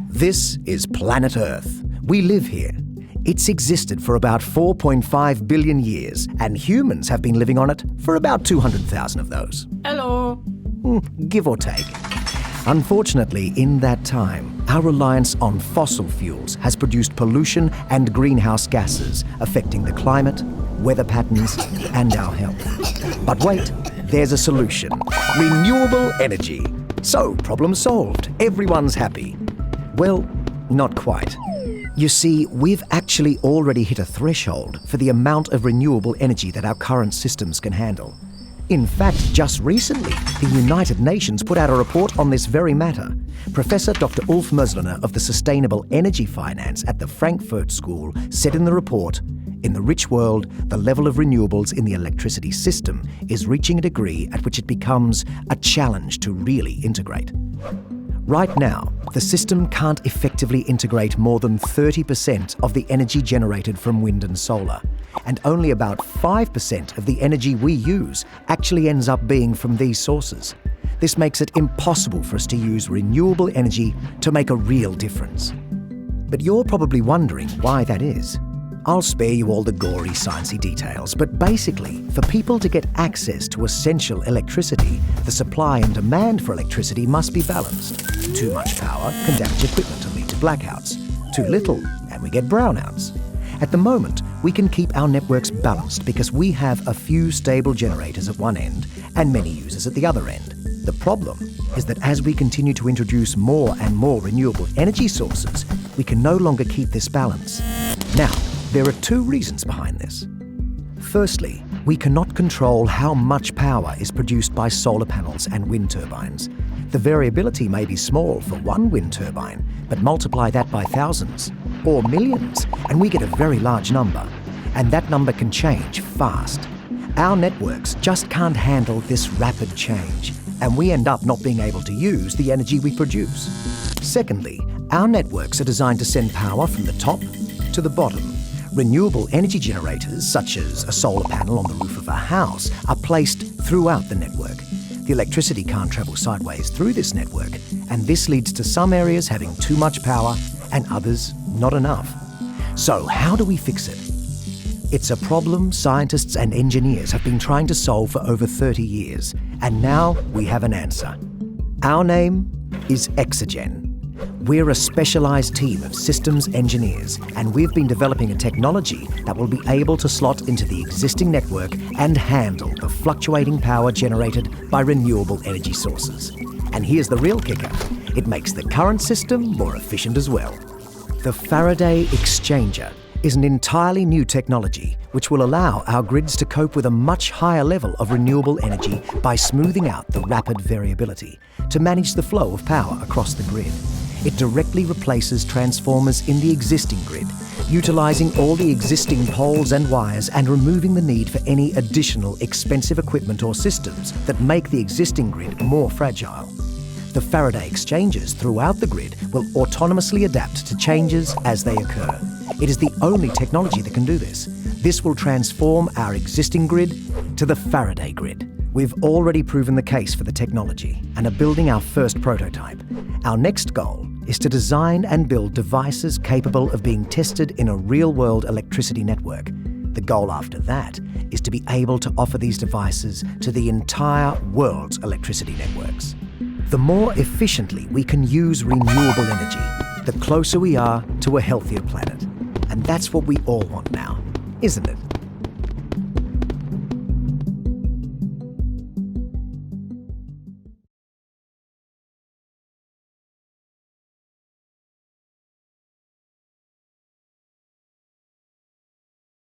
This is planet Earth. We live here. It's existed for about 4.5 billion years, and humans have been living on it for about 200,000 of those. Hello. Give or take. Unfortunately, in that time, our reliance on fossil fuels has produced pollution and greenhouse gases affecting the climate, weather patterns, and our health. But wait, there's a solution. Renewable energy. So, problem solved. Everyone's happy. Well, not quite. You see, we've actually already hit a threshold for the amount of renewable energy that our current systems can handle. In fact, just recently, the United Nations put out a report on this very matter. Professor Dr. Ulf Mösliner of the Sustainable Energy Finance at the Frankfurt School said in the report, "In the rich world, the level of renewables in the electricity system is reaching a degree at which it becomes a challenge to really integrate." Right now, the system can't effectively integrate more than 30% of the energy generated from wind and solar, and only about 5% of the energy we use actually ends up being from these sources. This makes it impossible for us to use renewable energy to make a real difference. But you're probably wondering why that is. I'll spare you all the gory, sciencey details, but basically, for people to get access to essential electricity, the supply and demand for electricity must be balanced. Too much power can damage equipment and lead to blackouts. Too little, and we get brownouts. At the moment, we can keep our networks balanced because we have a few stable generators at one end and many users at the other end. The problem is that as we continue to introduce more and more renewable energy sources, we can no longer keep this balance. Now, there are two reasons behind this. Firstly, we cannot control how much power is produced by solar panels and wind turbines. The variability may be small for one wind turbine, but multiply that by thousands or millions, and we get a very large number. And that number can change fast. Our networks just can't handle this rapid change, and we end up not being able to use the energy we produce. Secondly, our networks are designed to send power from the top to the bottom. Renewable energy generators, such as a solar panel on the roof of a house, are placed throughout the network. The electricity can't travel sideways through this network, and this leads to some areas having too much power and others not enough. So how do we fix it? It's a problem scientists and engineers have been trying to solve for over 30 years, and now we have an answer. Our name is Exigen. We're a specialized team of systems engineers, and we've been developing a technology that will be able to slot into the existing network and handle the fluctuating power generated by renewable energy sources. And here's the real kicker. It makes the current system more efficient as well. The Faraday exchanger is an entirely new technology which will allow our grids to cope with a much higher level of renewable energy by smoothing out the rapid variability to manage the flow of power across the grid. It directly replaces transformers in the existing grid, utilizing all the existing poles and wires and removing the need for any additional expensive equipment or systems that make the existing grid more fragile. The Faraday exchangers throughout the grid will autonomously adapt to changes as they occur. It is the only technology that can do this. This will transform our existing grid to the Faraday grid. We've already proven the case for the technology and are building our first prototype. Our next goal is to design and build devices capable of being tested in a real-world electricity network. The goal after that is to be able to offer these devices to the entire world's electricity networks. The more efficiently we can use renewable energy, the closer we are to a healthier planet. And that's what we all want now, isn't it?